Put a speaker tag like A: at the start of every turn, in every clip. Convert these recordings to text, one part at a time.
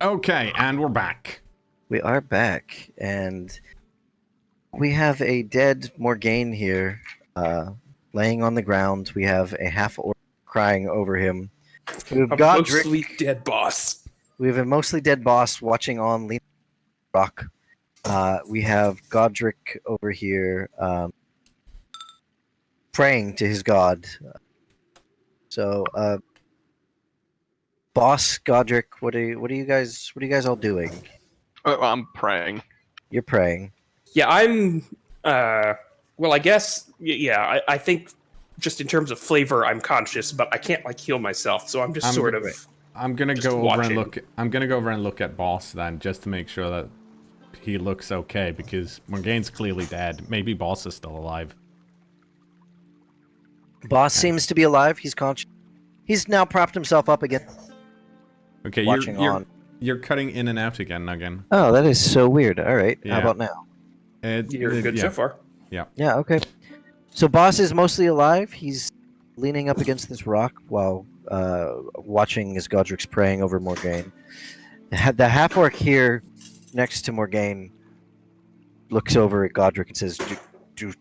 A: Okay, and we're back.
B: We are back, and we have a dead Morgaine here, laying on the ground. We have a half-orc crying over him. We have Godric.
C: Mostly dead boss.
B: We have a mostly dead boss watching on leaning on the rock. We have Godric over here, praying to his god. So, boss Godric, what are you guys all doing?
D: I'm praying.
B: You're praying.
C: Yeah, I'm. Well, I guess. Yeah, I think just in terms of flavor, I'm conscious, but I can't like heal myself, so I'm just sort of.
A: I'm gonna
C: just
A: go over and
C: watching.
A: look. I'm gonna go over and look at Boss then, just to make sure that he looks okay, because Morgaine's clearly dead. Maybe Boss is still alive.
B: Boss seems to be alive. He's conscious. He's now propped himself up again.
A: Okay,
B: Watching on.
A: You're cutting in and out again.
B: Oh, that is so weird. All right.
A: Yeah.
B: How about now?
C: You're good so far.
B: Yeah, okay. So Boss is mostly alive. He's leaning up against this rock while watching as Godric's praying over Morgaine. The half-orc here next to Morgaine looks over at Godric and says,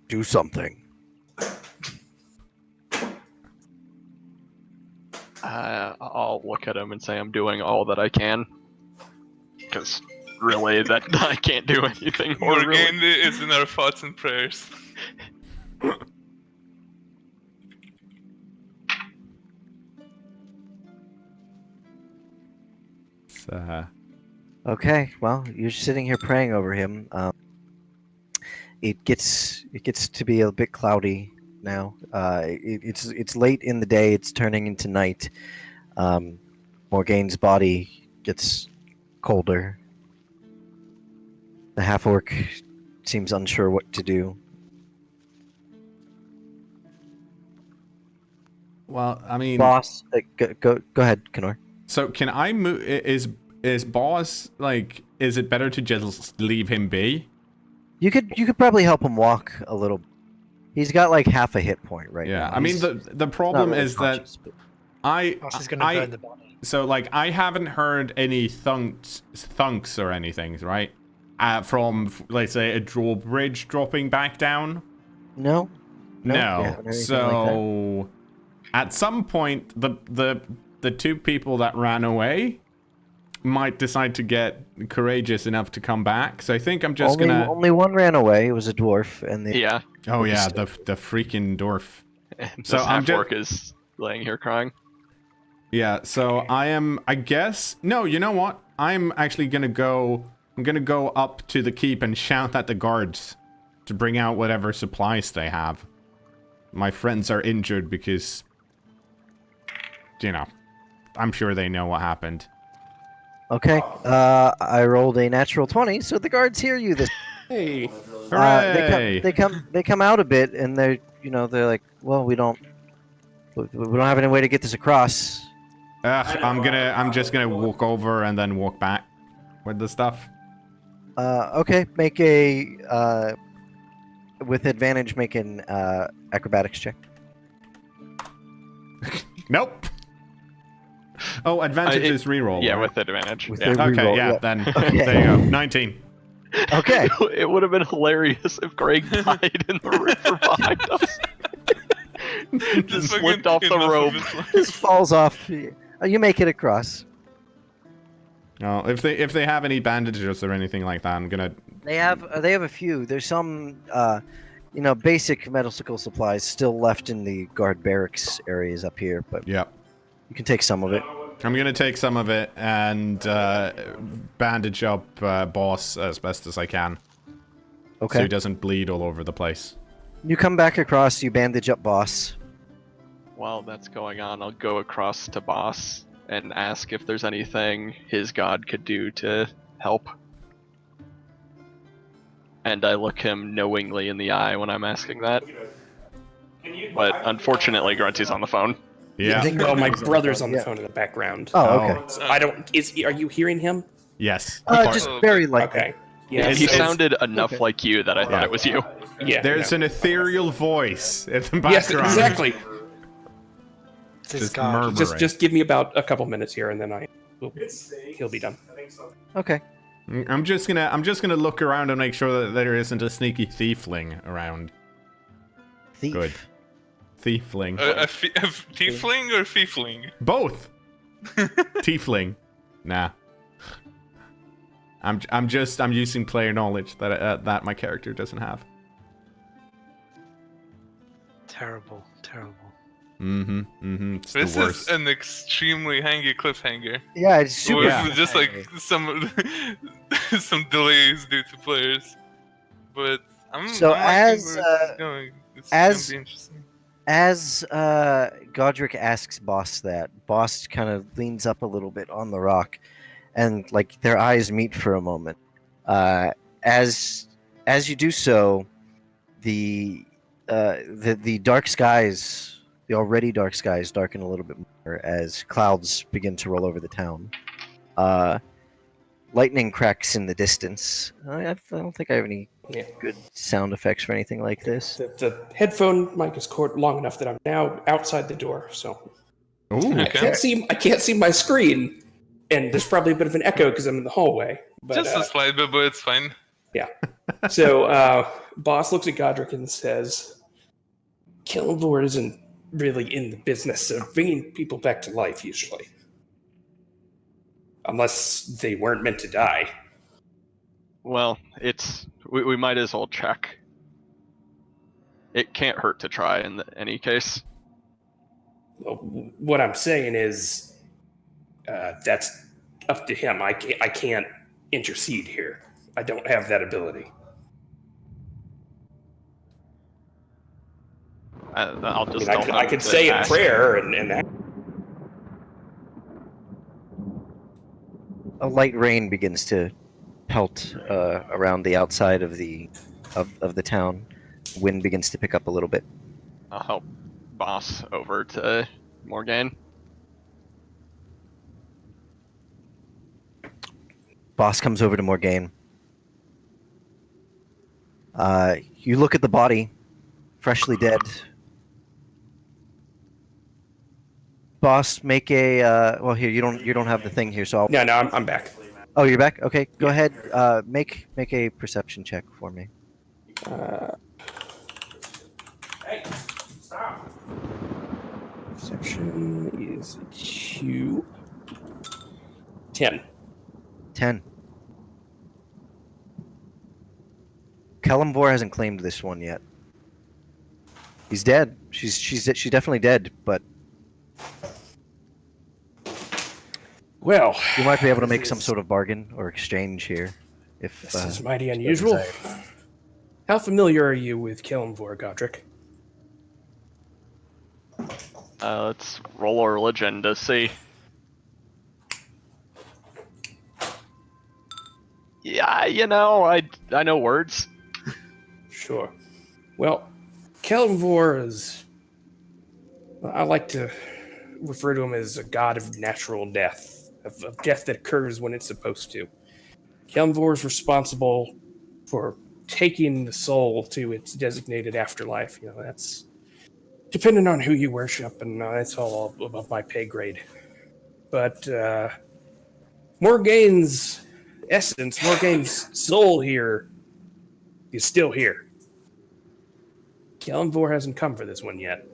B: do something.
D: I'll look at him and say I'm doing all that I can. Because really, that I can't do anything more.
E: Morgaine
D: Really.
E: is in our thoughts and prayers.
B: Okay, well, you're sitting here praying over him. It gets to be a bit cloudy now. It's late in the day. It's turning into night. Morgaine's body gets colder. The half-orc seems unsure what to do.
A: Well, I mean,
B: Boss, go ahead, cKnoor.
A: So can I move? Is Boss like? Is it better to just leave him be?
B: You could probably help him walk a little. He's got like half a hit point right now.
A: Yeah, I mean the problem
B: Not really
A: is that
B: conscious, but-
F: Boss is gonna burn the body.
A: So like I haven't heard any thunks or anything, right? From let's say a drawbridge dropping back down.
B: No.
A: No.
B: You haven't heard anything
A: So at some point the two people that ran away might decide to get courageous enough to come back. So I think I'm just
B: only one ran away. It was a dwarf, and the
D: Yeah.
A: Oh yeah, the freaking dwarf.
D: And
A: So
D: this
A: I'm
D: half-orc is laying here crying.
A: Yeah, so I guess no, you know what? I'm actually gonna go up to the keep and shout at the guards to bring out whatever supplies they have. My friends are injured because, you know, I'm sure they know what happened.
B: Okay. I rolled a natural 20, so the guards hear you. This.
C: Hey.
A: Hooray!
B: They come out a bit, and they're like, well, we don't have any way to get this across.
A: I'm just gonna walk over and then walk back with the stuff.
B: Okay. Make a with advantage. Make an acrobatics check.
A: Nope. Oh, advantage is reroll.
D: Yeah,
A: right?
D: with advantage.
B: With
D: Yeah.
B: the-
A: Okay,
B: reroll,
A: yeah,
B: yeah.
A: then
B: Okay.
A: there you go. 19.
B: Okay.
D: It would have been hilarious if Greg died in the river behind us. Just
E: Fucking
D: slipped off the
E: enough of
D: rope.
E: his life.
B: This falls off. You make it across.
A: No, if they have any bandages or anything like that, I'm gonna.
B: They have a few. There's some basic medical supplies still left in the guard barracks areas up here, but
A: Yeah.
B: you can take some of it.
A: I'm gonna take some of it and bandage up Boss as best as I can, so
B: Okay.
A: he doesn't bleed all over the place.
B: You come back across. You bandage up Boss.
D: While that's going on, I'll go across to Boss and ask if there's anything his god could do to help. And I look him knowingly in the eye when I'm asking that. But unfortunately, Grunty's on the phone.
A: Yeah.
C: Oh, my brother's on the
B: Yeah.
C: phone in the background.
B: Oh, okay.
C: So I don't. Are you hearing him?
A: Yes.
B: Just very lightly.
C: Okay. Yeah.
D: He
A: It's-
D: sounded enough
B: okay.
D: like you that I thought
A: Yeah.
D: it was you.
C: Yeah.
A: There's an ethereal voice in the background.
C: Yes, exactly.
F: It's his
A: Just
F: god.
A: murmuring.
C: Just give me about a couple minutes here, and then I he'll be done.
B: Okay.
A: I'm just gonna look around and make sure that there isn't a sneaky thiefling around.
B: Thief.
A: Good. Thiefling.
E: A tiefling or fiefling?
A: Both. Tiefling. Nah. I'm using player knowledge that my character doesn't have.
F: Terrible, terrible.
A: It's
E: This
A: the worst.
E: is an extremely hangy cliffhanger.
B: Yeah, it's super.
E: With just like some delays due to players. But I'm liking where this is going. It's gonna be interesting.
B: As Godric asks Boss that, Boss kind of leans up a little bit on the rock, and like their eyes meet for a moment. As you do so, the dark skies, the already dark skies, darken a little bit more as clouds begin to roll over the town. Lightning cracks in the distance. I don't think I have any good sound effects for anything like this.
C: The headphone mic is cord long enough that I'm now outside the door, so
A: Ooh.
C: I can't see my screen, and there's probably a bit of an echo because I'm in the hallway. But,
E: Just a slight bit, but it's fine.
C: Yeah. So Boss looks at Godric and says, "cKnoor isn't really in the business of bringing people back to life usually, unless they weren't meant to die."
D: Well, we might as well check. It can't hurt to try in any case.
C: Well, what I'm saying is, that's up to him. I can't intercede here. I don't have that ability.
D: I'll just.
C: I could say a prayer and that.
B: A light rain begins to pelt around the outside of the town. Wind begins to pick up a little bit.
D: I'll help Boss over to Morgaine.
B: Boss comes over to Morgaine. You look at the body, freshly dead. Boss, make a well here. You don't have the thing here, so I'll...
C: No, I'm back.
B: Oh, you're back. Okay, go ahead. Make a perception check for me.
C: Hey, stop. Perception is 2. 10.
B: 10. Kalimvor hasn't claimed this one yet. He's dead. She's definitely dead, but
C: Well,
B: you might be able to make some sort of bargain or exchange here. If
C: this is mighty unusual. How familiar are you with Kalimvor, Godric?
D: Let's roll a religion to see. Yeah, I know words.
C: Sure. Well, Kalimvor is... I like to refer to him as a god of natural death, of death that occurs when it's supposed to. Kalimvor is responsible for taking the soul to its designated afterlife. That's dependent on who you worship, and that's all above my pay grade. But Morgaine's essence, Morgaine's soul here is still here. Kalimvor hasn't come for this one yet.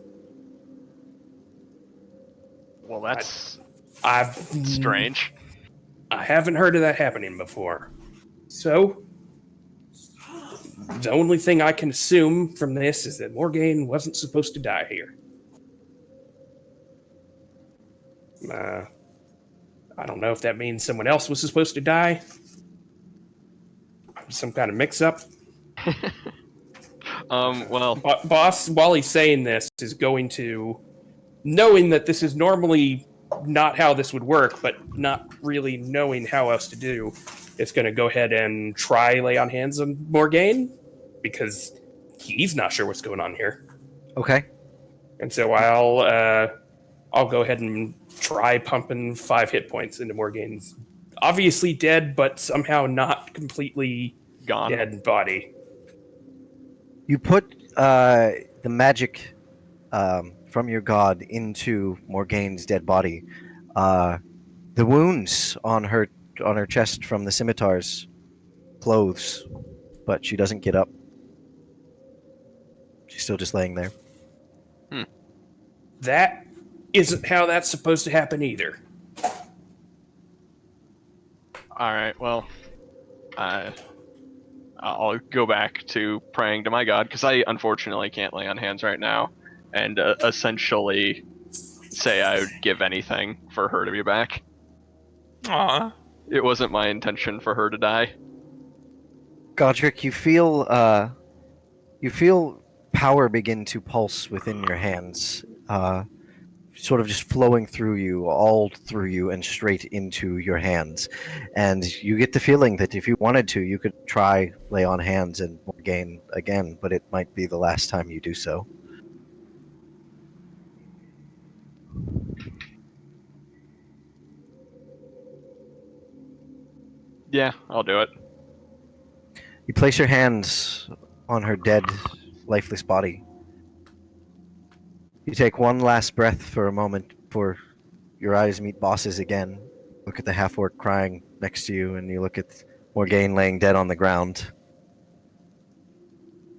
D: Well, that's
C: I've
D: strange.
C: I haven't heard of that happening before. So, the only thing I can assume from this is that Morgaine wasn't supposed to die here. I don't know if that means someone else was supposed to die. Some kind of mix-up.
D: Well...
C: Boss, while he's saying this, is going to, knowing that this is normally not how this would work, but not really knowing how else to do, is going to go ahead and try lay on hands on Morgaine, because he's not sure what's going on here.
B: Okay.
C: And so I'll go ahead and try pumping 5 hit points into Morgaine's obviously dead, but somehow not completely
D: gone
C: dead body.
B: You put the magic from your god into Morgaine's dead body. The The wounds on her chest from the scimitars clothes, but she doesn't get up. She's still just laying there.
C: That isn't how that's supposed to happen either.
D: All right. Well, I'll go back to praying to my god because I unfortunately can't lay on hands right now, and essentially say I would give anything for her to be back.
E: Aw.
D: It wasn't my intention for her to die.
B: Godric, you feel power begin to pulse within your hands, sort of just flowing through you, all through you, and straight into your hands. And you get the feeling that if you wanted to, you could try lay on hands and gain again, but it might be the last time you do so.
D: Yeah, I'll do it.
B: You place your hands on her dead, lifeless body. You take one last breath for a moment before your eyes meet Boss's again. Look at the half-orc crying next to you, and you look at Morgaine laying dead on the ground.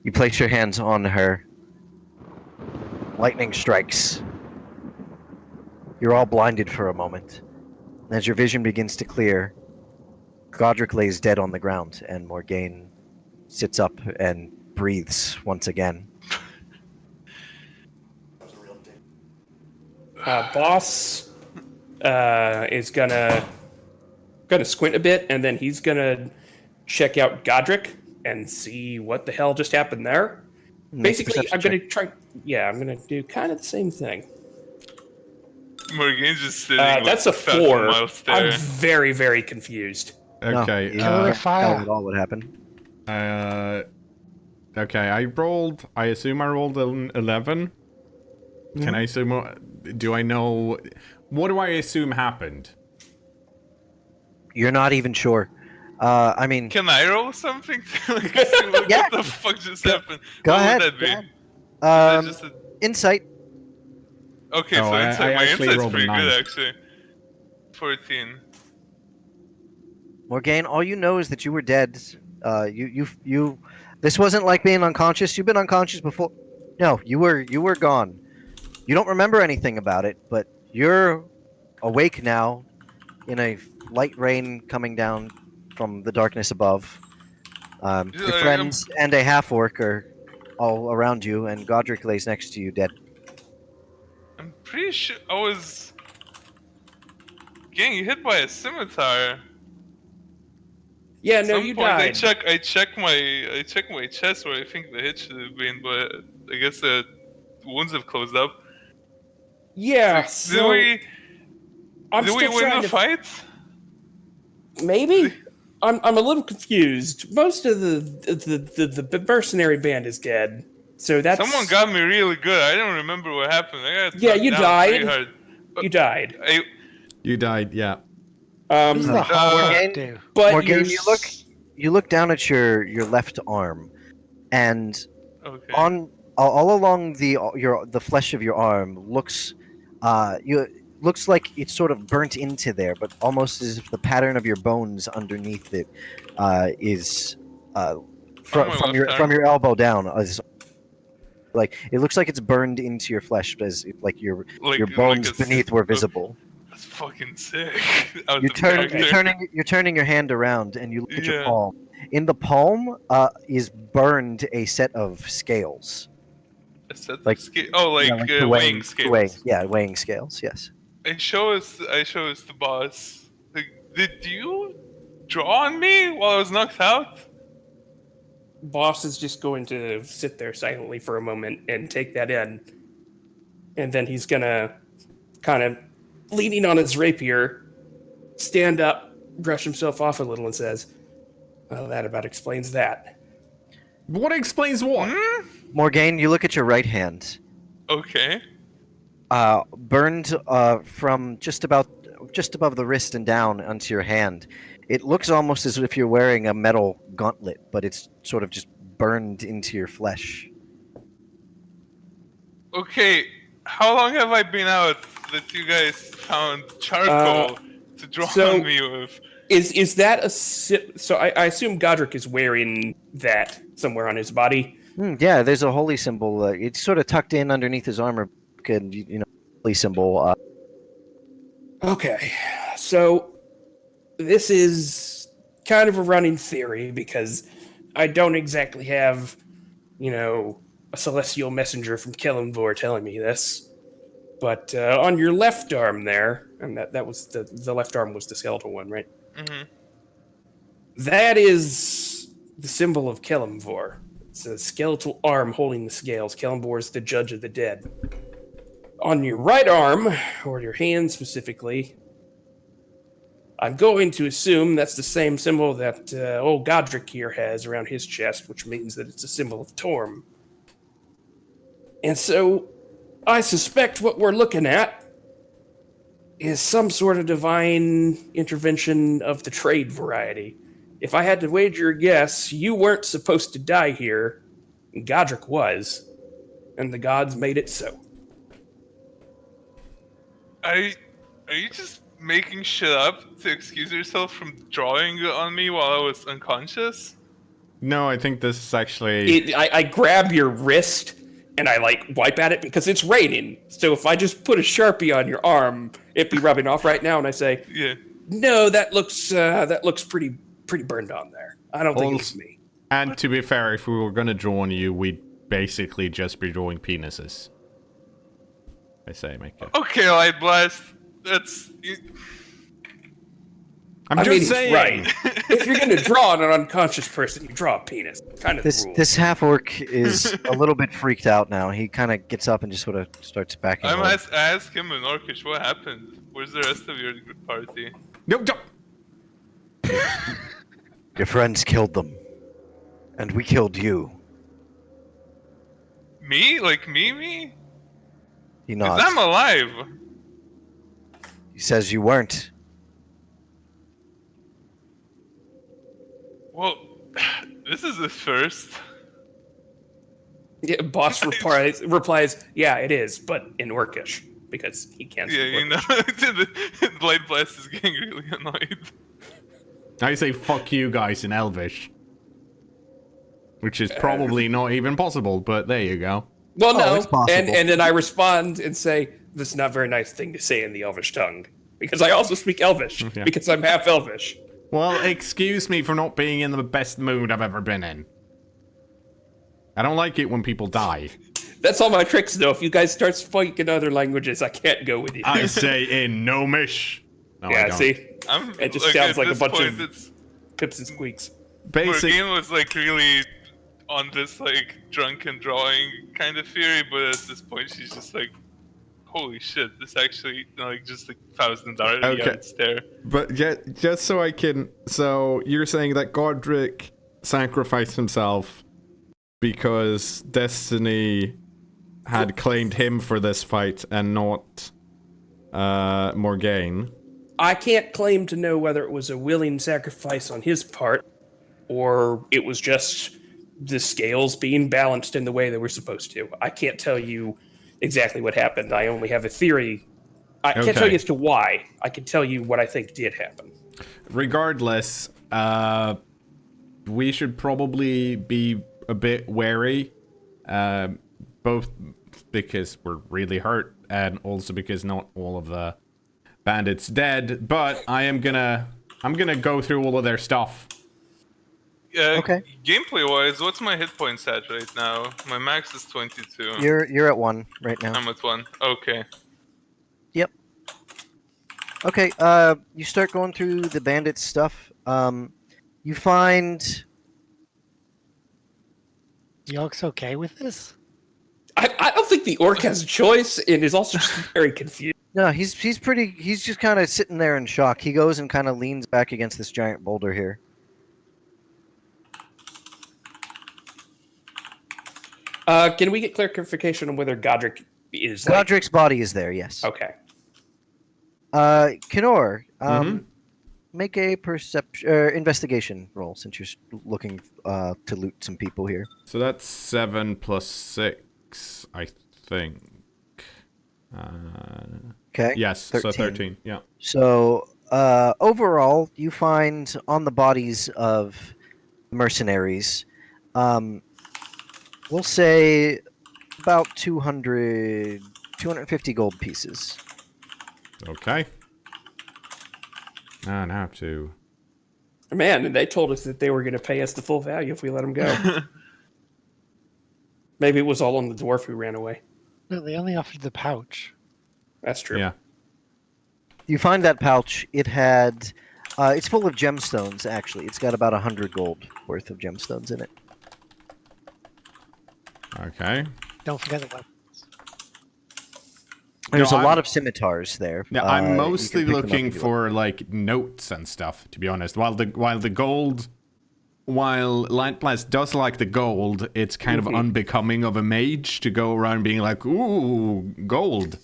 B: You place your hands on her. Lightning strikes. You're all blinded for a moment. As your vision begins to clear, Godric lays dead on the ground, and Morgaine sits up and breathes once again.
C: Boss is gonna squint a bit, and then he's gonna check out Godric and see what the hell just happened there. Basically, I'm gonna try. Yeah, I'm gonna do kind of the same thing.
E: Morgane's just sitting.
C: That's a 4.
E: Miles there.
C: I'm very, very confused.
A: Okay.
B: No,
F: fire.
B: tell at all what happened.
A: Okay, I assume I rolled an 11. Can I assume, do I know, what do I assume happened?
B: You're not even sure. I mean,
E: Can I roll something? Like, see what
B: Yeah.
E: the fuck just happened?
B: go
E: What
B: ahead.
E: would that be?
B: go
E: Is
B: ahead.
E: that just a...
B: Insight.
E: Okay,
A: Oh,
E: so
A: I
E: my
A: actually
E: insight's
A: rolled a
E: pretty
A: 9.
E: good, actually. 14.
B: Morgaine, all you know is that you were dead. You. This wasn't like being unconscious. You've been unconscious before. No, you were gone. You don't remember anything about it, but you're awake now, in a light rain coming down from the darkness above. Your friends and a half-orc are all around you, and Godric lays next to you, dead.
E: I'm pretty sure I was getting hit by a scimitar.
C: Yeah,
E: At
C: no,
E: some
C: you
E: point,
C: died.
E: I check my chest where I think the hit should have been, but I guess the wounds have closed up.
C: Yeah,
E: So, did we
C: still
E: win
C: trying
E: the
C: to-
E: fight?
C: Maybe. I'm a little confused. Most of the mercenary band is dead, so that's
E: Someone got me really good. I don't remember what happened. I got
C: Yeah,
E: knocked
C: you
E: down
C: died.
E: pretty hard.
C: You died.
A: You died, yeah.
F: What does the half-orc
B: Morgaine-
F: do?
C: But
B: Morgaine,
C: you're
B: you look down at your left arm, and
E: Okay.
B: all along the flesh of your arm looks looks like it's sort of burnt into there, but almost as if the pattern of your bones underneath it is from your elbow down. Like it looks like it's burned into your flesh, as if, like your bones
E: like a
B: beneath were visible.
E: That's fucking sick.
B: You're turning your hand around, and you look at your palm. In the palm is burned a set of scales.
E: A set
B: Like-
E: of the weighing scales.
B: Weighing scales. Yes.
E: I show us the boss. Like, did you draw on me while I was knocked out?
C: Boss is just going to sit there silently for a moment and take that in, and then he's gonna kind of leaning on his rapier, stand up, brush himself off a little, and says, "Well, that about explains that."
A: What explains what?
B: Morgaine, you look at your right hand.
E: Okay.
B: Burned from just above the wrist and down onto your hand. It looks almost as if you're wearing a metal gauntlet, but it's sort of just burned into your flesh.
E: Okay. How long have I been out that you guys found charcoal to draw
C: So-
E: on me with.
C: Is that a so? I assume Godric is wearing that somewhere on his body.
B: Yeah, there's a holy symbol. It's sort of tucked in underneath his armor, and holy symbol.
C: Okay, so this is kind of a running theory because I don't exactly have, a celestial messenger from Kellenvor telling me this. But on your left arm there, and that was the left arm was the skeletal one, right?
E: Mm-hmm.
C: That is the symbol of Kellenvor. It's a skeletal arm holding the scales. Kellenvor is the judge of the dead. On your right arm, or your hand specifically, I'm going to assume that's the same symbol that old Godric here has around his chest, which means that it's a symbol of Torm. And so, I suspect what we're looking at is some sort of divine intervention of the trade variety. If I had to wager a guess, you weren't supposed to die here, and Godric was, and the gods made it so.
E: Are you just making shit up to excuse yourself from drawing on me while I was unconscious?
A: No, I think this is actually...
C: I grab your wrist and I wipe at it because it's raining. So if I just put a Sharpie on your arm, it'd be rubbing off right now. And I say,
E: Yeah.
C: no, that looks pretty burned on there. I don't think it's me.
A: And to be fair, if we were going to draw on you, we'd basically just be drawing penises. I say, make it.
E: Okay, Light Blast.
A: I'm just saying.
C: Right. If you're going to draw on an unconscious person, you draw a penis. Kind of the rule.
B: This half orc is a little bit freaked out now. He kind of gets up and just sort of starts backing
E: I
B: away.
E: ask him in Orcish what happened. Where's the rest of your party?
A: No, don't.
B: Your friends killed them, and we killed you.
E: Me? Like me?
B: He
E: 'Cause
B: nods.
E: I'm alive.
B: He says you weren't.
E: Well, this is the first.
C: Yeah, boss replies, yeah, it is, but in Orcish, because he can't
E: Yeah,
C: speak
E: you know,
C: Orcish.
E: the Light Blast is getting really annoyed.
A: I say fuck you guys in Elvish. Which is probably not even possible, but there you go.
C: Well, no,
B: it's possible.
C: and then I respond and say, that's not a very nice thing to say in the Elvish tongue. Because I also speak Elvish,
A: Yeah.
C: because I'm half Elvish.
A: Well, excuse me for not being in the best mood I've ever been in. I don't like it when people die.
C: That's all my tricks, though. If you guys start speaking other languages, I can't go with you.
A: I say in Gnomish. No, I
C: yeah,
A: don't.
C: see?
E: I'm,
C: It just sounds
E: at
C: like a
E: this
C: bunch
E: point,
C: of pips and squeaks.
A: Basic.
E: Morgan was really on this drunken drawing kind of theory, but at this point she's just holy shit, this actually just $1,000
A: Okay.
E: it's there.
A: But just so I can... So, you're saying that Godric sacrificed himself because Destiny had claimed him for this fight and not Morgaine.
C: I can't claim to know whether it was a willing sacrifice on his part, or it was just the scales being balanced in the way they were supposed to. I can't tell you exactly what happened. I only have a theory. I can't tell you as to why. I can tell you what I think did happen.
A: Regardless, we should probably be a bit wary, both because we're really hurt and also because not all of the bandits dead. But I'm gonna go through all of their stuff.
B: Okay.
E: Gameplay wise, what's my hit points at right now? My max is 22.
B: You're at 1 right now.
E: I'm at 1. Okay.
B: Yep. Okay, you start going through the bandit stuff. You find...
G: The orc's okay with this?
C: I don't think the orc has a choice and is also just very confused.
B: No, he's just kind of sitting there in shock. He goes and kind of leans back against this giant boulder here.
C: Can we get clarification on whether Godric is
B: Godric's body is there, yes.
C: Okay.
B: cKnoor,
A: Mhm.
B: make a investigation roll since you're looking to loot some people here.
A: So that's 7 plus 6, I think.
B: Okay.
A: Yes, so 13. Yeah.
B: So overall, you find on the bodies of mercenaries, we'll say about 250 gold pieces.
A: Okay. I don't have to.
C: Man, and they told us that they were going to pay us the full value if we let them go. Maybe it was all on the dwarf who ran away.
G: No, they only offered the pouch.
C: That's true.
A: Yeah.
B: You find that pouch. It had, it's full of gemstones. Actually, it's got about 100 gold worth of gemstones in it.
A: Okay.
G: Don't forget the weapons.
B: There's
A: No,
B: a lot of scimitars there.
A: Yeah, I'm
B: You
A: mostly
B: can pick them up
A: looking
B: if you
A: for like notes and stuff, to be honest. While Lightblast does like the gold, it's kind of unbecoming of a mage to go around being like, ooh, gold.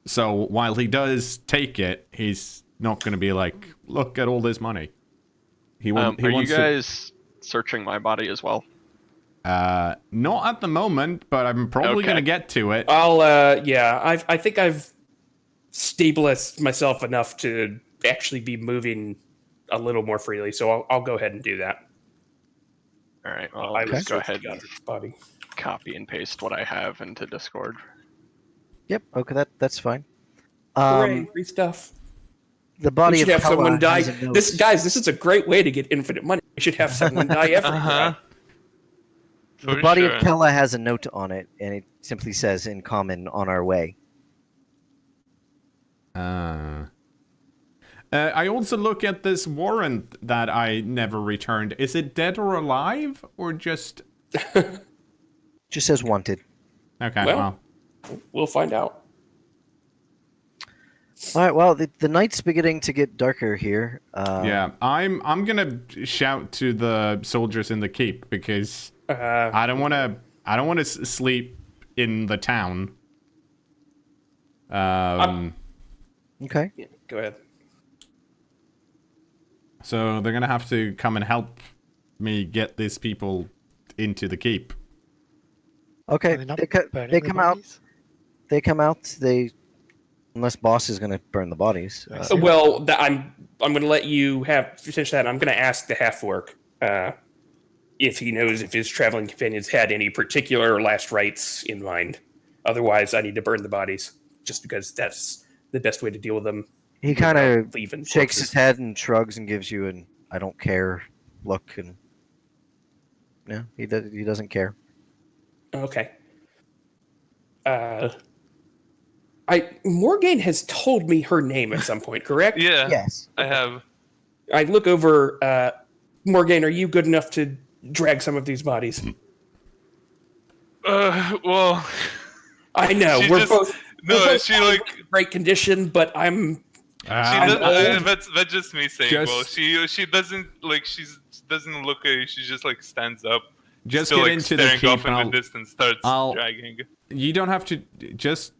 A: So while he does take it, he's not going to be like, look at all this money. He
D: Are you
A: wants
D: guys searching my body as well?
A: not at the moment, but I'm probably
D: Okay.
A: going to get to it.
C: I think I've stabilized myself enough to actually be moving a little more freely, so I'll go ahead and do that.
D: All right. Well,
C: I
D: I'll
C: will
D: just go
C: search
D: ahead and
C: Godric's body.
D: copy and paste what I have into Discord.
B: Yep. Okay, that's fine.
C: Hooray, free stuff.
B: The
C: We
B: body
C: should
B: of
C: have someone
B: Pella
C: die.
B: has a note.
C: This is a great way to get infinite money. We should have someone die every time.
B: The
E: For
B: body
E: sure.
B: of Pella has a note on it, and it simply says, "In common, on our way."
A: I also look at this warrant that I never returned. Is it dead or alive, or just...
B: Just says wanted.
A: Okay,
C: Well-
A: well.
C: We'll find out.
B: All right. Well, the night's beginning to get darker here.
A: Yeah, I'm gonna shout to the soldiers in the keep because I don't want to sleep in the town.
B: Okay.
C: Yeah, go ahead.
A: So they're gonna have to come and help me get these people into the keep.
B: Okay.
G: Are they not
B: They
G: burning
B: they
G: the
B: come out.
G: bodies?
B: They come out. Unless boss is gonna burn the bodies.
C: Well, I'm going to let you finish that. I'm going to ask the half orc if he knows if his traveling companions had any particular last rites in mind. Otherwise, I need to burn the bodies just because that's the best way to deal with them.
B: He kind of
C: leaving
B: shakes his
C: corpses.
B: head and shrugs and gives you an "I don't care" look, and no, he doesn't care.
C: Okay. Morgane has told me her name at some point, correct?
E: Yeah,
B: Yes.
E: I have.
C: I look over. Morgane, are you good enough to drag some of these bodies?
E: Well,
C: I know
E: She
C: we're
E: just-
C: both.
E: no,
C: we're both
E: she,
C: not in
E: like-
C: great condition, but I'm.
A: Um,
E: that's just me saying.
A: Just-
E: Well, she doesn't like she doesn't look at you. She just like stands up.
A: Just
E: still,
A: get
E: like,
A: into the
E: staring
A: keep
E: off in
A: and
E: the distance, starts
A: I'll-
E: dragging.
A: you don't have to just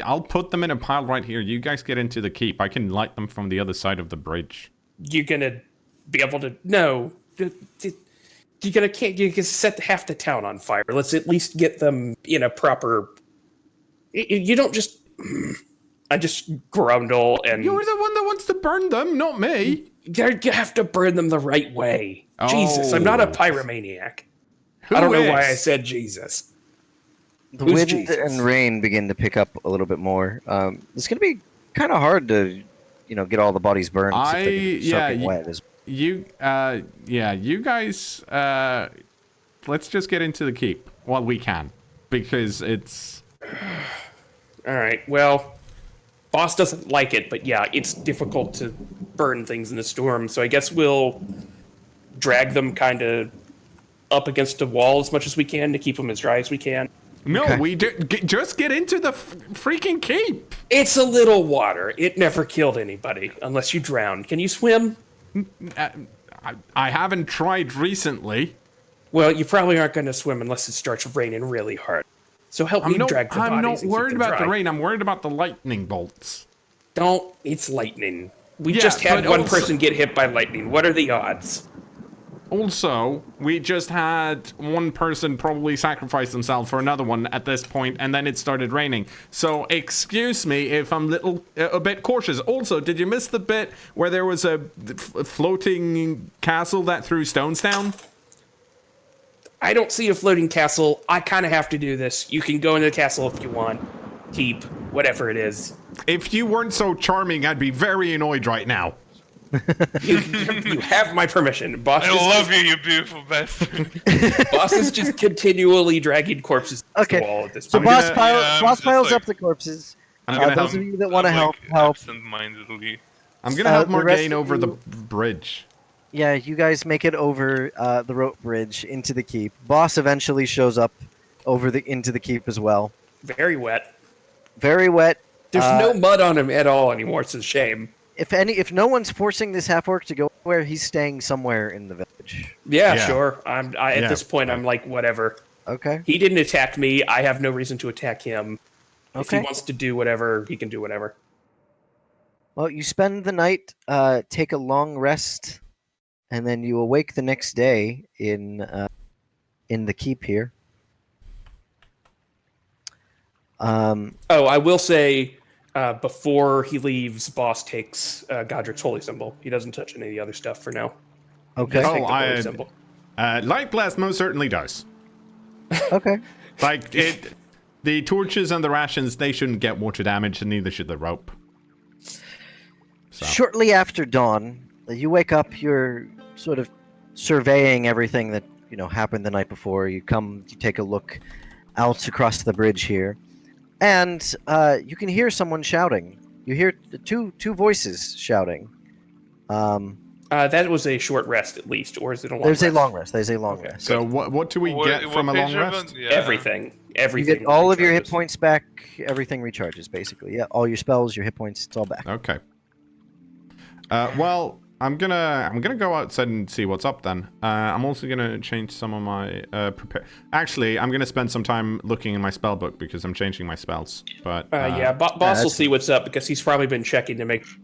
A: I'll put them in a pile right here. You guys get into the keep. I can light them from the other side of the bridge.
C: You're gonna be able to. No, you can set half the town on fire. Let's at least get them in a proper. You don't just. I just grumble and
A: You're the one that wants to burn them, not me.
C: you have to burn them the right way. Jesus, I'm not a
A: Oh.
C: pyromaniac.
A: Who
C: I don't know why I
A: is?
C: said Jesus.
B: The
C: Who's
B: wind
C: Jesus?
B: and rain begin to pick up a little bit more. It's going to be kind of hard to, get all the bodies burned. if they're soaking wet.
A: You guys, let's just get into the keep while we can, because it's...
C: All right. Well, boss doesn't like it, but yeah, it's difficult to burn things in the storm. So I guess we'll drag them kind of up against a wall as much as we can to keep them as dry as we can.
A: No,
B: Okay.
A: we just get into the freaking keep.
C: It's a little water. It never killed anybody unless you drowned. Can you swim?
A: I haven't tried recently.
C: Well, you probably aren't going to swim unless it starts raining really hard. So help me drag the bodies.
A: I'm not
C: and keep
A: worried
C: them
A: about the
C: dry.
A: rain. I'm worried about the lightning bolts.
C: Don't. It's lightning. We
A: Yeah,
C: just had
A: but
C: one
A: also-
C: person get hit by lightning. What are the odds?
A: Also, we just had one person probably sacrifice themselves for another one at this point, and then it started raining. So, excuse me if I'm a bit cautious. Also, did you miss the bit where there was a floating castle that threw stones down?
C: I don't see a floating castle. I kind of have to do this. You can go into the castle if you want. Keep, whatever it is.
A: If you weren't so charming, I'd be very annoyed right now.
C: You have my permission. Boss
E: I love you, you beautiful bastard.
C: Boss is just continually dragging corpses to
B: Okay.
C: the wall at this
B: So
C: point.
B: boss,
E: I'm
B: boss
E: just
B: piles
E: like-
B: up the corpses.
A: I'm gonna
B: Those
A: help.
B: of you that want to
E: I'm,
B: help,
E: like,
B: help.
E: absent-mindedly.
A: I'm gonna help
B: the rest
A: Morgaine
B: of
A: over the
B: you-
A: bridge.
B: Yeah, you guys make it over the rope bridge into the keep. Boss eventually shows up into the keep as well.
C: Very wet.
B: Very wet.
C: There's no mud on him at all anymore. It's a shame.
B: If no one's forcing this half orc to go anywhere, he's staying somewhere in the village.
C: Yeah,
A: Yeah.
C: sure. At
A: Yeah,
C: this point, I'm like, whatever.
B: Okay.
C: He didn't attack me. I have no reason to attack him. If he
B: Okay.
C: wants to do whatever, he can do whatever.
B: Well, you spend the night, take a long rest, and then you awake the next day in the keep here.
C: Oh, I will say, before he leaves, Boss takes Godric's holy symbol. He doesn't touch any of the other stuff for now.
B: Okay.
A: Oh,
C: Take the holy symbol.
A: Light Blast most certainly does.
B: Okay.
A: Like, the torches and the rations, they shouldn't get water damage, and neither should the rope. So.
B: Shortly after dawn, you wake up. You're sort of surveying everything that happened the night before. You take a look out across the bridge here, and you can hear someone shouting. You hear two voices shouting.
C: That was a short rest, at least, or is it a long
B: There's
C: rest?
B: a long rest. There's a long rest.
A: So what do we get from a long rest?
C: Everything.
B: You
C: Everything.
B: get all of your hit
C: recharges.
B: points back. Everything recharges, basically. Yeah, all your spells, your hit points, it's all back.
A: Okay. Well, I'm gonna go outside and see what's up then. I'm also gonna change some of my prepare. Actually, I'm gonna spend some time looking in my spell book because I'm changing my spells. But
C: Yeah, Boss will
B: that's-
C: see what's up because he's probably been checking to make sure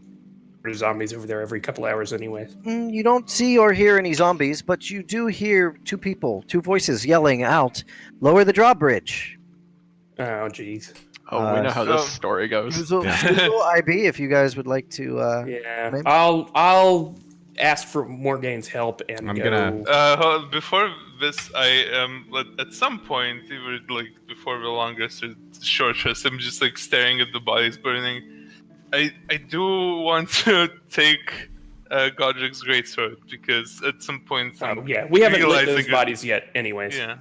C: there's zombies over there every couple hours, anyways.
B: You don't see or hear any zombies, but you do hear two voices yelling out, "Lower the drawbridge!"
C: Oh, jeez.
D: Oh, we know how
E: so-
D: this story goes.
B: Google IB if you guys would like to.
C: Yeah,
B: maybe?
C: I'll ask for Morgaine's help and
A: I'm
C: go.
A: gonna-
E: Before this, at some point, either like before the long rest or short rest, I'm just like staring at the bodies burning. I do want to take Godric's greatsword because at some point,
C: Oh, yeah, we haven't lit
E: realizing
C: those
E: it-
C: bodies yet, anyways.
E: Yeah,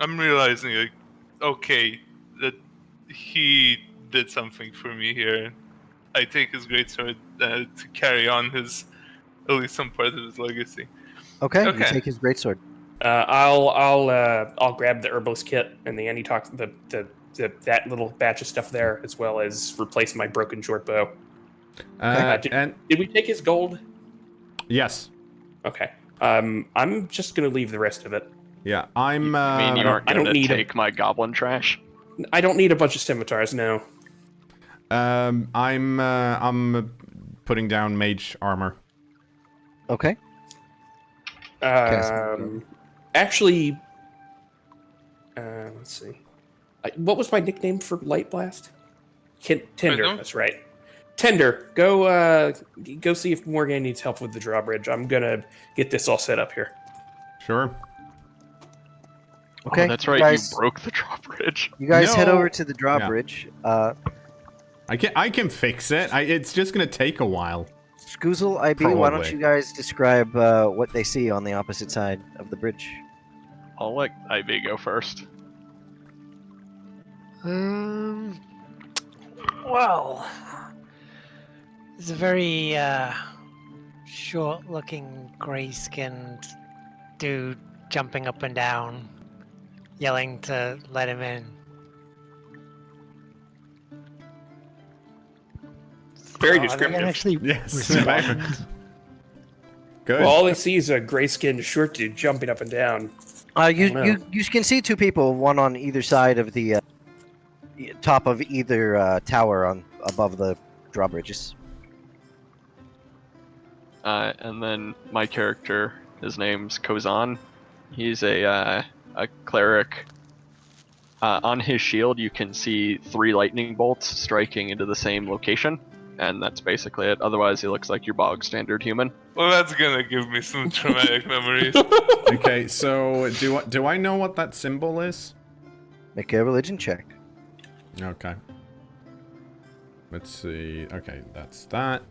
E: I'm realizing like, okay, that he did something for me here. I take his greatsword to carry on at least some part of his legacy.
B: Okay, you
E: Okay.
B: take his greatsword.
C: I'll grab the herbalist kit and the antitox, that little batch of stuff there, as well as replace my broken short bow.
A: and
C: Did we take his gold?
A: yes,
C: Okay. I'm just gonna leave the rest of it.
A: yeah, I'm.
D: I mean, you aren't
C: I don't
D: going to
C: need 'em.
D: take my goblin trash?
C: I don't need a bunch of scimitars, no.
A: I'm putting down mage armor.
B: Okay.
C: Actually, let's see. What was my nickname for Light Blast? Tender.
E: Tender?
C: That's right. Tender. Go see if Morgaine needs help with the drawbridge. I'm gonna get this all set up here.
A: Sure.
B: Okay.
D: Oh, that's right.
B: Guys,
D: You broke the drawbridge.
B: you guys head
A: No.
B: over to the drawbridge.
A: I can fix it. It's just gonna take a while.
B: Skoozle, IB, why don't
A: Probably.
B: you guys describe what they see on the opposite side of the bridge?
D: I'll let Ivy go first.
G: Well, there's a very short-looking, gray-skinned dude jumping up and down, yelling to let him in.
C: Very
G: So, are they
C: descriptive.
G: Actually,
A: Yes.
G: respond?
A: Good.
C: Well, all I see is a gray-skinned short dude jumping up and down.
B: You can see two people, one on either side of the top of either tower above the drawbridges.
D: And then my character His name's Kozan. He's a cleric. On his shield, you can see 3 lightning bolts striking into the same location, and that's basically it. Otherwise, he looks like your bog standard human.
E: Well, that's gonna give me some traumatic memories.
A: Okay, so do I know what that symbol is?
B: Make a religion check.
A: Okay. Let's see. Okay, that's that.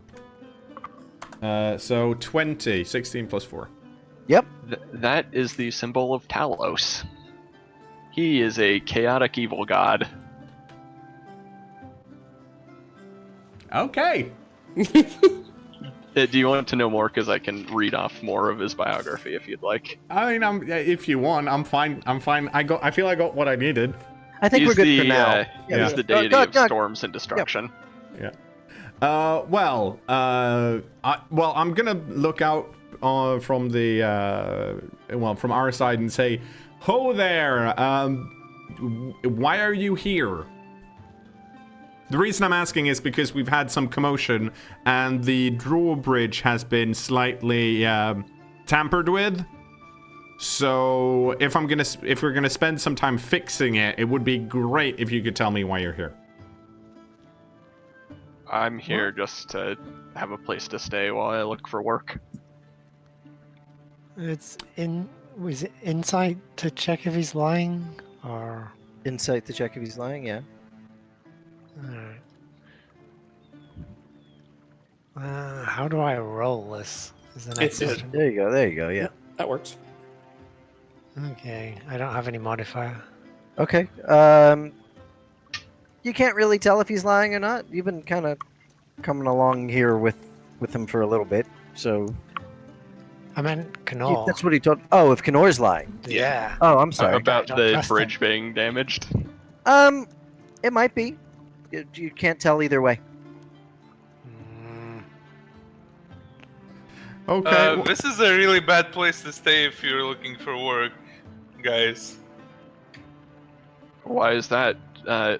A: So 20, 16 plus 4.
B: Yep.
D: That is the symbol of Talos. He is a chaotic evil god.
A: Okay.
D: Do you want to know more? Because I can read off more of his biography if you'd like.
A: I mean, if you want, I'm fine. I feel I got what I needed.
B: I think we're good for now.
D: He's the deity of storms and destruction.
A: Yeah. Well, I'm gonna look out from from our side and say, "Ho there! Why are you here?" The reason I'm asking is because we've had some commotion, and the drawbridge has been slightly tampered with. So if we're gonna spend some time fixing it, it would be great if you could tell me why you're here.
D: I'm here just to have a place to stay while I look for work.
G: Was it insight to check if he's lying, or
B: Insight to check if he's lying, yeah.
G: Alright. How do I roll this? Is the next
C: It's
G: question.
B: There you go, yeah.
C: That works.
G: Okay, I don't have any modifier.
B: Okay. You can't really tell if he's lying or not. You've been kind of coming along here with him for a little bit, so
G: I meant cKnoor.
B: that's what he told. Oh, if cKnoor's lying.
G: Yeah.
B: Oh, I'm sorry.
D: About
G: don't
D: the
G: trust
D: bridge
G: him.
D: being damaged.
B: It might be. You can't tell either way.
G: Mm,
A: Okay.
E: This is a really bad place to stay if you're looking for work, guys.
D: Why is that?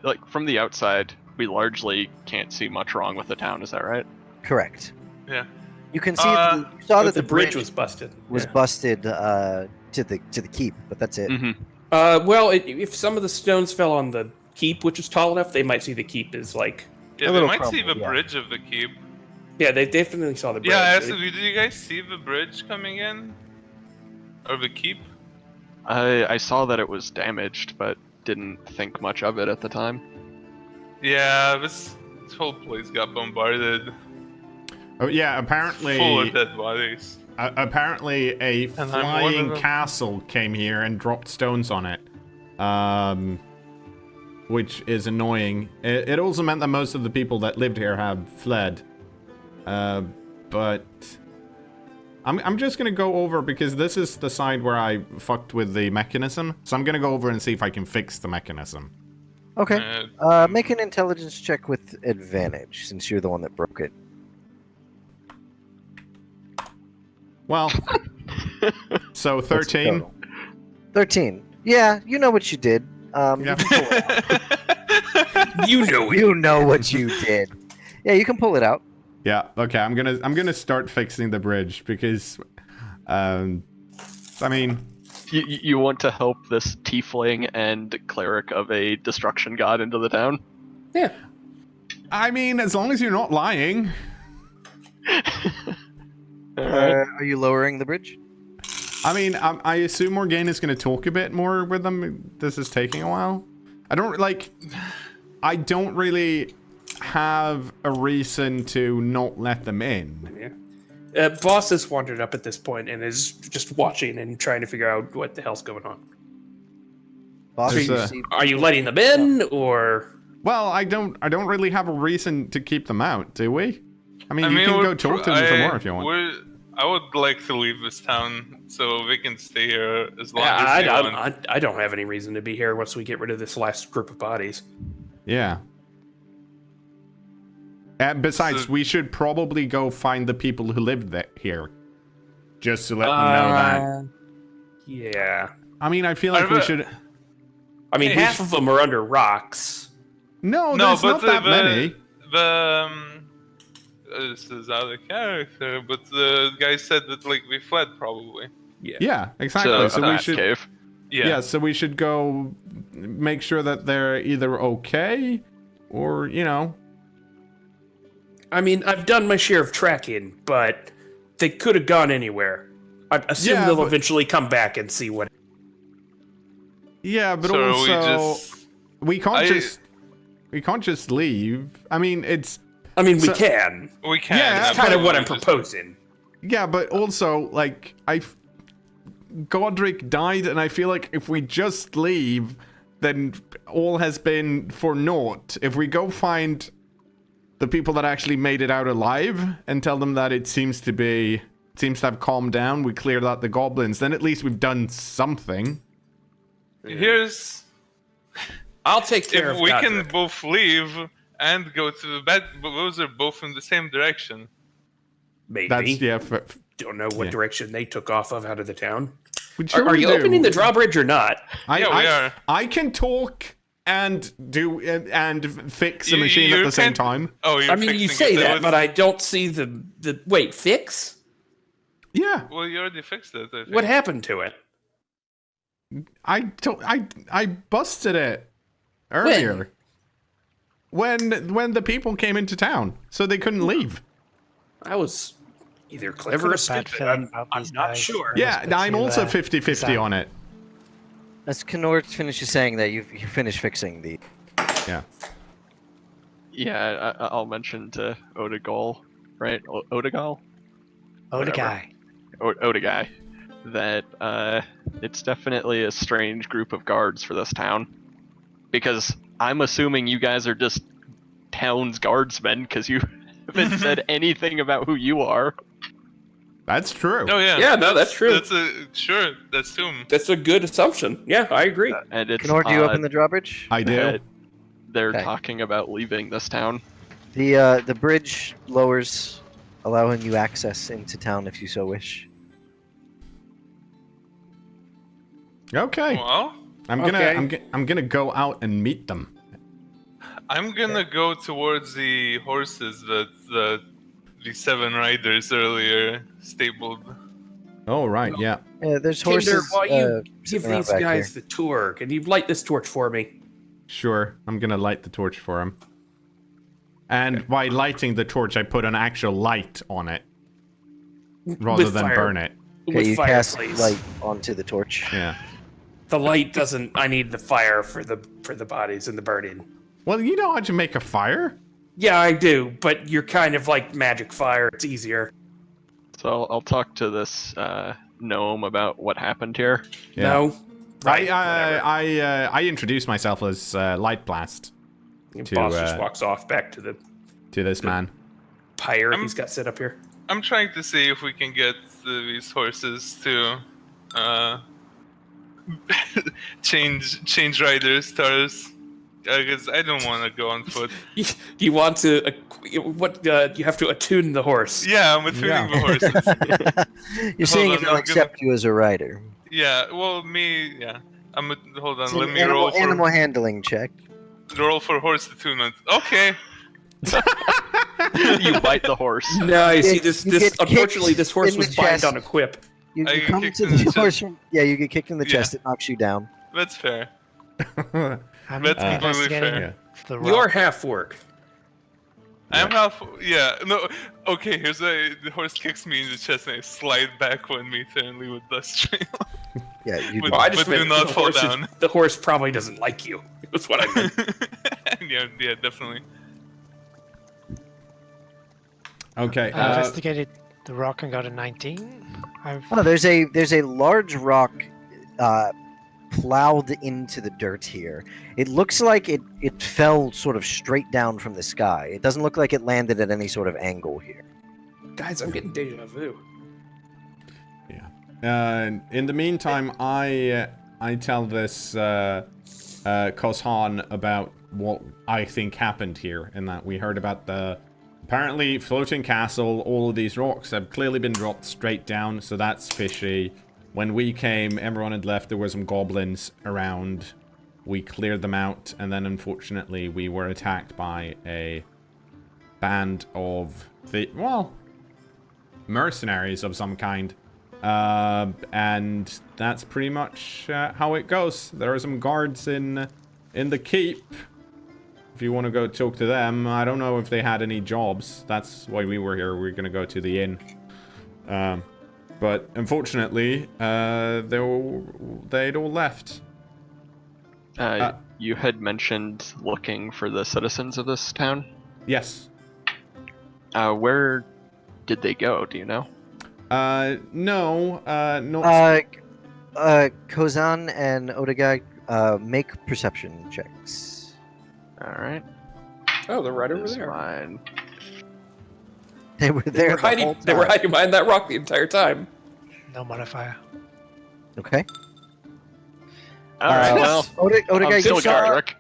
D: Like, from the outside, we largely can't see much wrong with the town, is that right?
B: Correct.
E: Yeah.
B: You can see. You saw
C: But
B: that
C: the bridge was busted.
B: was
C: Yeah.
B: busted to the keep, but that's it.
D: Mm-hmm.
C: Well, if some of the stones fell on the keep, which was tall enough, they might see the keep as like.
E: Yeah,
B: A
E: they
B: little
E: might see the
B: crumbled, yeah.
E: bridge of the keep.
C: Yeah, they definitely saw the bridge.
E: Yeah, did you guys see the bridge coming in? Or the keep?
D: I saw that it was damaged, but didn't think much of it at the time.
E: Yeah, this whole place got bombarded.
A: Oh yeah, apparently.
E: Full of dead bodies.
A: Apparently, a
E: I'm one
A: flying
E: of them.
A: castle came here and dropped stones on it, which is annoying. It also meant that most of the people that lived here have fled. But I'm just gonna go over because this is the side where I fucked with the mechanism. So I'm gonna go over and see if I can fix the mechanism.
B: Okay. Make an intelligence check with advantage, since you're the one that broke it.
A: Well, so
B: What's
A: 13.
B: total? 13. Yeah, you know what you did.
A: Yeah.
B: You can pull it out.
C: You know it.
B: You know what you did. Yeah, you can pull it out.
A: Yeah. Okay. I'm gonna start fixing the bridge because, I mean,
D: You want to help this tiefling and cleric of a destruction god into the town?
C: Yeah.
A: as long as you're not lying.
D: Alright.
B: Are you lowering the bridge?
A: I assume Morgane is going to talk a bit more with them. This is taking a while. I don't really have a reason to not let them in.
C: Yeah. Boss has wandered up at this point and is just watching and trying to figure out what the hell's going on.
B: Boss,
A: There's
B: you
A: a-
B: see-
C: Are you letting them in, or
A: Well, I don't really have a reason to keep them out, do we? You can
E: we're
A: go talk to them some more if you want.
E: I would like to leave this town so we can stay here as long
C: I,
E: as we want.
C: I don't have any reason to be here once we get rid of this last group of bodies.
A: Yeah. And besides,
E: So-
A: we should probably go find the people who lived here. Just to let them know that.
C: Yeah.
A: I feel like we should...
C: I mean,
E: Hey,
C: half of them are under rocks.
A: No,
E: No,
A: there's
E: but
A: not that many.
E: this is out of character, but the guy said that like we fled probably.
A: Yeah, exactly. So we should.
D: cave.
A: Yeah, so we should go make sure that they're either okay or, you know.
C: I mean, I've done my share of tracking, but they could have gone anywhere. I assume
A: Yeah,
C: they'll
A: but-
C: eventually come back and see what.
A: Yeah, but
E: So
A: also
E: we
A: we can't just leave. I mean, it's
C: I mean, we
A: So-
C: can.
E: we can.
A: Yeah,
C: That's
A: that's
C: kind of what I'm
E: just-
C: proposing.
A: yeah, but also like Godric died, and I feel like if we just leave, then all has been for naught. If we go find the people that actually made it out alive and tell them that it seems to have calmed down, we cleared out the goblins, then at least we've done something.
E: Here's
C: I'll take care
E: if
C: of
E: we
C: Godric.
E: can both leave and go to the bed, but those are both in the same direction.
C: Maybe.
A: That's
C: Don't know what
A: yeah.
C: direction they took off of out of the town.
A: we
C: Are you
A: do.
C: opening the drawbridge or not?
E: Yeah, we are.
A: I can talk and do and fix the
E: You-
A: machine
E: you
A: at the same
E: can't-
A: time.
E: Oh, you're
C: I mean, you
E: fixing
C: say
E: it.
C: that, but I don't see the wait, fix?
A: Yeah,
E: Well, you already fixed it. I think.
C: What happened to it?
A: I busted it earlier. When the people came into town, so they couldn't leave.
C: I was either clever or
G: Got a bad
C: stupid.
G: feeling about
C: I'm
G: these
C: not
G: guys.
C: sure.
A: Yeah,
G: Let's
A: I'm
G: do
A: also
G: that.
A: 50-50
G: Design.
A: on it.
B: As cKnoor finishes saying that, you finished fixing the.
A: Yeah.
D: Yeah, I'll mention to Odegal, right? Odegal?
G: Oh, the
D: Whatever.
G: guy.
D: Odegai, that it's definitely a strange group of guards for this town. Because I'm assuming you guys are just town's guardsmen, because you haven't said anything about who you are.
A: That's true.
E: Oh yeah.
C: Yeah, no, that's true.
E: That's assume.
C: That's a good assumption. Yeah, I agree.
D: And it's
B: cKnoor, do you
D: odd
B: open the drawbridge?
A: I do.
D: that they're
B: Okay.
D: talking about leaving this town.
B: The bridge lowers, allowing you access into town if you so wish.
A: Okay.
E: Well,
A: I'm gonna go out and meet them.
E: I'm gonna go towards the horses that the 7 riders earlier stabled.
A: Oh right, yeah.
B: Yeah, there's
C: Kinder,
B: horses.
C: while you give
B: sitting around
C: these
B: back
C: guys
B: here.
C: the tour, can you light this torch for me?
A: Sure. I'm gonna light the torch for him. And by lighting the torch, I put an actual light on it rather
C: With
A: than
C: fire.
A: burn it.
B: Okay,
C: With
B: you
C: fire,
B: cast
C: please.
B: light onto the torch.
A: Yeah.
C: The light doesn't. I need the fire for the bodies and the burning.
A: Well, you know how to make a fire.
C: Yeah, I do, but you're kind of like magic fire. It's easier.
D: So I'll talk to this gnome about what happened here.
A: Yeah.
C: No. Right.
A: I introduced myself as Light Blast
C: Your
A: to,
C: boss just walks off back to the
A: to this man.
C: pyre
E: I'm-
C: he's got set up here.
E: I'm trying to see if we can get these horses to change riders to ours. Because I don't want to go on foot.
C: You want to you have to attune the horse.
E: Yeah, I'm attuning
A: Yeah.
E: the horses.
B: You're seeing
E: on,
B: if they'll
E: I'm
B: accept you as a rider.
E: Yeah, well, me, yeah. Hold on,
B: It's
E: let
B: an
E: me
B: animal, animal handling check.
E: roll for horse attunement. Okay.
D: You bite the horse.
C: No, you see
B: You
C: this.
B: get
C: This
B: kicked
C: unfortunately, this horse
B: in
C: was
B: the
C: bind
B: chest.
C: on a quip.
B: You,
E: I
B: you
E: get
B: come
E: kicked
B: to
E: in the
B: the
E: chest.
B: horse from, yeah, you get kicked in the
E: Yeah.
B: chest. It knocks you down.
E: That's fair.
G: I'm
E: That's completely
G: investigating
E: fair.
G: the rock.
C: Your half work.
E: I'm half. Yeah, no. Okay, here's the horse kicks me in the chest and I slide back 1 meter and leave a dust trail.
B: Yeah, you
E: But-
B: do.
C: Well, I just
E: do
C: meant
E: not
C: the
E: fall
C: horse is-
E: down.
C: the horse probably doesn't like you. That's what I meant.
E: yeah, definitely.
A: Okay.
G: I investigated the rock and got a 19. I've
B: Oh, there's a large rock plowed into the dirt here. It looks like it fell sort of straight down from the sky. It doesn't look like it landed at any sort of angle here.
C: Guys, I'm getting deja vu.
A: In the meantime, I tell this Kozhan about what I think happened here, and that we heard about the apparently floating castle. All of these rocks have clearly been dropped straight down, so that's fishy. When we came, everyone had left. There were some goblins around. We cleared them out, and then unfortunately we were attacked by a band of mercenaries of some kind. And that's pretty much how it goes. There are some guards in the keep. If you want to go talk to them, I don't know if they had any jobs. That's why we were here. We were gonna go to the inn. But unfortunately, they'd all left.
D: You had mentioned looking for the citizens of this town.
A: Yes.
D: Where did they go? Do you know?
A: No.
B: Kozan and Odegai, make perception checks.
D: All right.
C: Oh, they're right over
D: Is
C: there.
D: mine.
B: They were there the whole
C: They were
B: time.
C: hiding behind that rock the entire time.
G: No modifier.
B: Okay.
D: All right. Well,
B: Odegai,
D: I'm still Godric.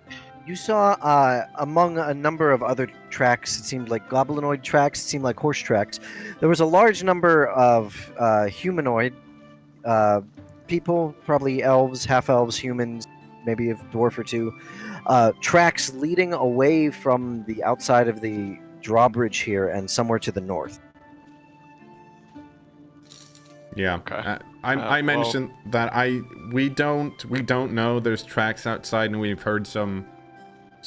B: you saw among a number of other tracks, it seemed like goblinoid tracks, it seemed like horse tracks, there was a large number of humanoid people, probably elves, half-elves, humans, maybe a dwarf or two, tracks leading away from the outside of the drawbridge here and somewhere to the north.
A: Yeah.
D: Okay.
A: I mentioned that we don't know. There's tracks outside, and we've heard some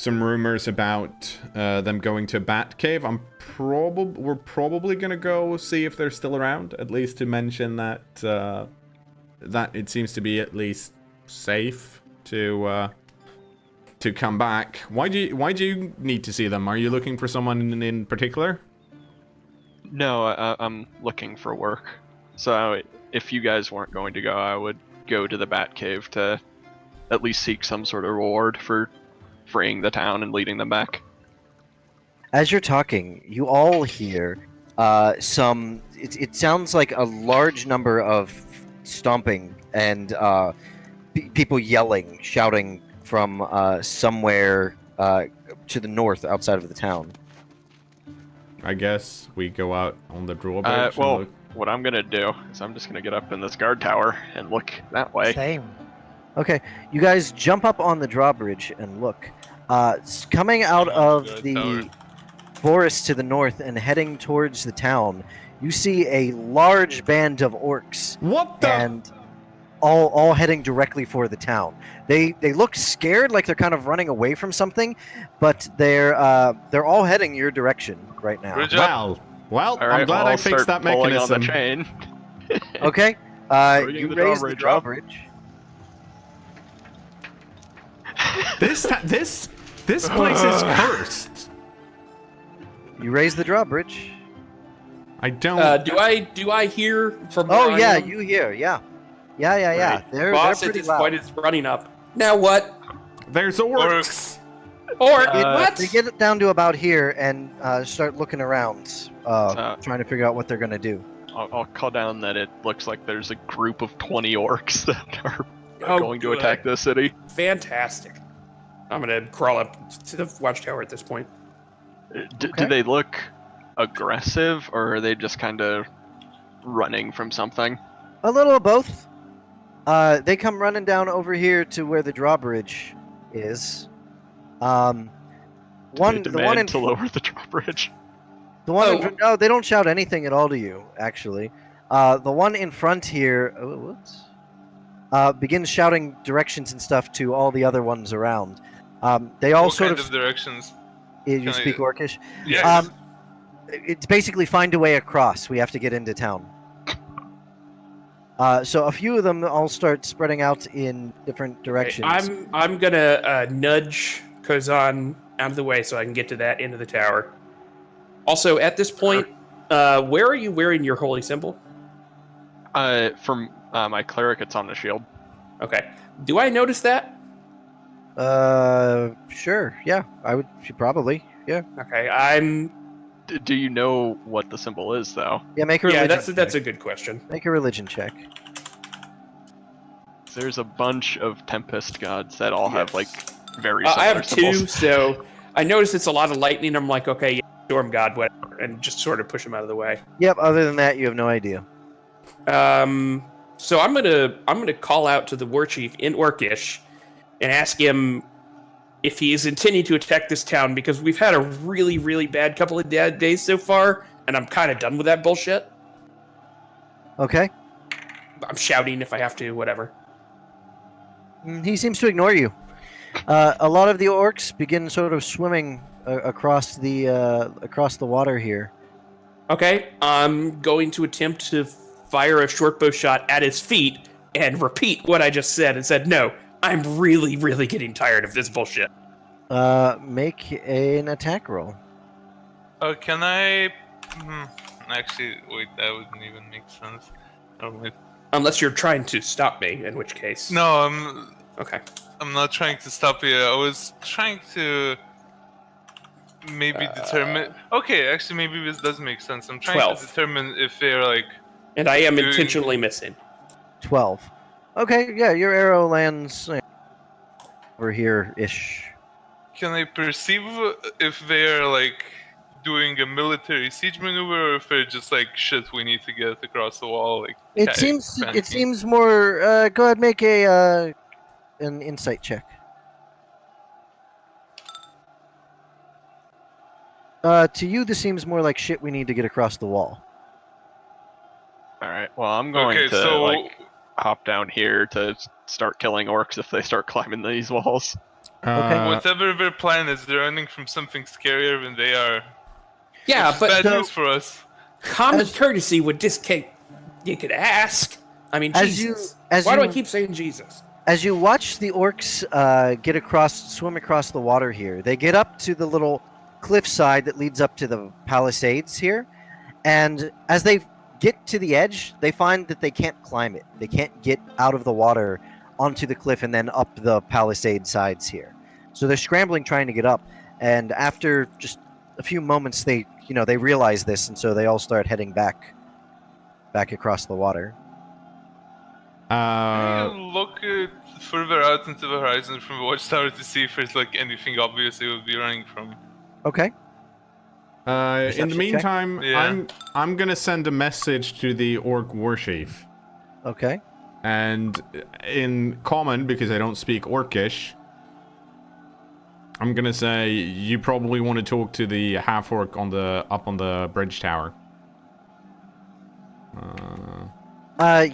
A: rumors about them going to Bat Cave. We're probably gonna go see if they're still around, at least to mention that that it seems to be at least safe to come back. Why do you need to see them? Are you looking for someone in particular?
D: No, I'm looking for work. So if you guys weren't going to go, I would go to the Bat Cave to at least seek some sort of reward for freeing the town and leading them back.
B: As you're talking, you all hear it sounds like a large number of stomping and people yelling, shouting from somewhere to the north outside of the town.
A: I guess we go out on the drawbridge.
D: Well,
A: and look.
D: what I'm gonna do is I'm just gonna get up in this guard tower and look that way.
G: Same.
B: Okay, you guys jump up on the drawbridge and look. Coming out of
E: Good
B: the
E: tower.
B: forest to the north and heading towards the town, you see a large band of orcs,
A: What the?
B: and all heading directly for the town. They look scared, like they're kind of running away from something, but they're all heading your direction right now.
E: Good job.
A: Well,
D: All right,
A: I'm glad
D: well,
A: I
D: I'll
A: fixed
D: start
A: that
D: pulling
A: mechanism.
D: on the chain.
B: Okay,
D: Bringing
B: you
D: the
B: raise the
D: drawbridge up.
B: drawbridge.
A: This place is cursed.
B: You raise the drawbridge.
A: I don't.
C: Do I hear from? where
B: Oh
C: I
B: yeah,
C: am?
B: you hear, yeah.
C: Right.
B: They're
C: Boss
B: pretty
C: at this
B: loud.
C: point is running up. Now what?
A: There's orcs.
C: Or
D: Uh,
C: what?
B: They get it down to about here and start looking around,
D: So-
B: trying to figure out what they're gonna do.
D: I'll call down that it looks like there's a group of 20 orcs that are
C: Oh,
D: going to
C: good.
D: attack the city.
C: Fantastic. I'm gonna crawl up to the watchtower at this point.
D: Do
B: Okay.
D: they look aggressive, or are they just kind of running from something?
B: A little of both. They come running down over here to where the drawbridge is.
D: They
B: The one in
D: to lower the drawbridge.
B: the one
C: Oh.
B: in, no, they don't shout anything at all to you. Actually, the one in front here, begins shouting directions and stuff to all the other ones around. They all
E: What
B: sort
E: kind
B: of.
E: of directions?
B: You
E: can I-
B: speak Orcish.
E: Yes.
B: It's basically find a way across. We have to get into town. So a few of them all start spreading out in different directions.
C: I'm gonna nudge Kozan out of the way so I can get to that end of the tower. Also, at this point, where are you wearing your holy symbol?
D: From my cleric, it's on the shield.
C: Okay. Do I notice that?
B: Sure. Yeah, I would. Probably. Yeah.
C: Okay. I'm.
D: Do you know what the symbol is, though?
B: Yeah. Make a
C: Yeah,
B: religion.
C: that's a
B: check.
C: good question.
B: Make a religion check.
D: There's a bunch of Tempest gods that all have, like, very
C: I
D: similar
C: have
D: symbols.
C: two, so I notice it's a lot of lightning. I'm like, okay, yeah, storm god, whatever, and just sort of push him out of the way.
B: Yep. Other than that, you have no idea.
C: So I'm gonna call out to the war chief in Orcish and ask him if he is intending to attack this town, because we've had a really, really bad couple of days so far, and I'm kind of done with that bullshit.
B: Okay.
C: I'm shouting if I have to, whatever.
B: He seems to ignore you. A lot of the orcs begin sort of swimming across the water here.
C: Okay, I'm going to attempt to fire a short bow shot at his feet and repeat what I just said and said, no, I'm really, really getting tired of this bullshit.
B: Make an attack roll.
E: Can I? Actually, wait, that wouldn't even make sense. Oh, wait.
C: Unless you're trying to stop me, in which case.
E: No,
C: Okay.
E: I'm not trying to stop you. I was trying to maybe determine. Okay, actually, maybe this does make sense. I'm trying
C: 12.
E: to determine if they're like.
C: And I am
E: doing-
C: intentionally missing.
B: 12. Okay, yeah, your arrow lands over here-ish.
E: Can I perceive if they're like doing a military siege maneuver, or if they're just like shit? We need to get across the wall. Like
B: It seems more. Go ahead, make an insight check. To you, this seems more like shit. We need to get across the wall.
D: All right. Well, I'm going
E: Okay,
D: to
E: so
D: like hop down here to start killing orcs if they start climbing these walls.
B: Okay.
E: whatever their plan is, they're running from something scarier than they are.
C: Yeah,
E: Which is
C: but
E: bad news for us.
C: common courtesy would dictate you could ask. I mean, Jesus. Why do I keep saying Jesus?
B: As you watch the orcs swim across the water here, they get up to the little cliffside that leads up to the palisades here, and as they get to the edge, they find that they can't climb it. They can't get out of the water onto the cliff and then up the palisade sides here. So they're scrambling trying to get up, and after just a few moments, they realize this, and so they all start heading back across the water.
E: Can you look further out into the horizon from the watchtower to see if there's like anything obvious they would be running from?
B: Okay.
A: In the
B: Perception check?
A: meantime,
E: Yeah.
A: I'm gonna send a message to the orc warchief,
B: Okay.
A: and in common, because I don't speak orcish, I'm gonna say you probably want to talk to the half orc up on the bridge tower.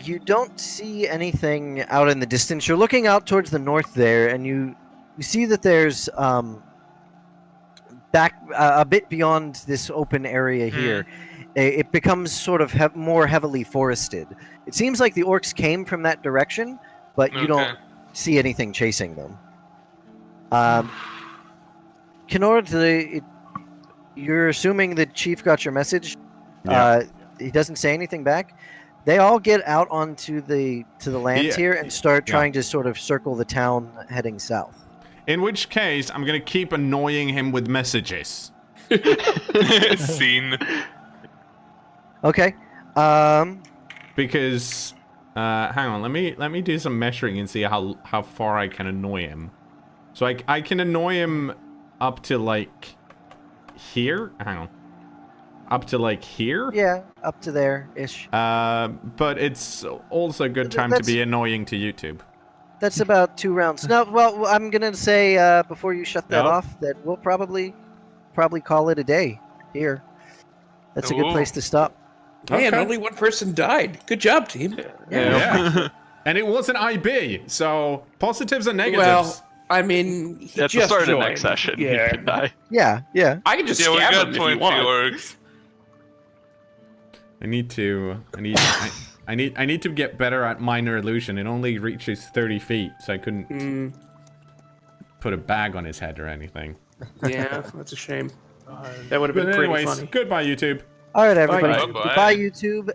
B: You don't see anything out in the distance. You're looking out towards the north there, and you see that there's back a bit beyond this open area here. It becomes sort of more heavily forested. It seems like the orcs came from that direction, but you don't see anything chasing them. cKnoor, you're assuming the chief got your message.
A: Yeah.
B: He doesn't say anything back. They all get out onto the lands here and start trying to sort of circle the town heading south.
A: In which case, I'm gonna keep annoying him with messages.
E: Scene.
B: Okay.
A: Because, hang on, let me do some measuring and see how far I can annoy him. So I can annoy him up to like here. Hang on. Up to like here?
B: Yeah, up to there-ish.
A: But it's also a good time to be annoying to YouTube.
B: That's about 2 rounds. No, well, I'm gonna say before you shut that off that we'll probably call it a day here. That's a good place to stop.
C: Man, only one person died. Good job, team.
A: Yeah. And it wasn't IB, so positives and negatives.
C: Well, I mean, he
D: At the
C: just
D: start of
C: joined.
D: next session, you
C: Yeah.
D: could die.
B: Yeah.
C: I can just
E: Yeah, we
C: stab
E: got
C: him if
E: 20
C: you want.
E: orcs.
A: I need to get better at minor illusion. It only reaches 30 feet, so I couldn't put a bag on his head or anything.
C: Yeah, that's a shame. That would have
A: But
C: been pretty
A: anyways,
C: funny.
A: goodbye, YouTube.
B: All right, everybody.
E: Bye.
B: Goodbye, YouTube.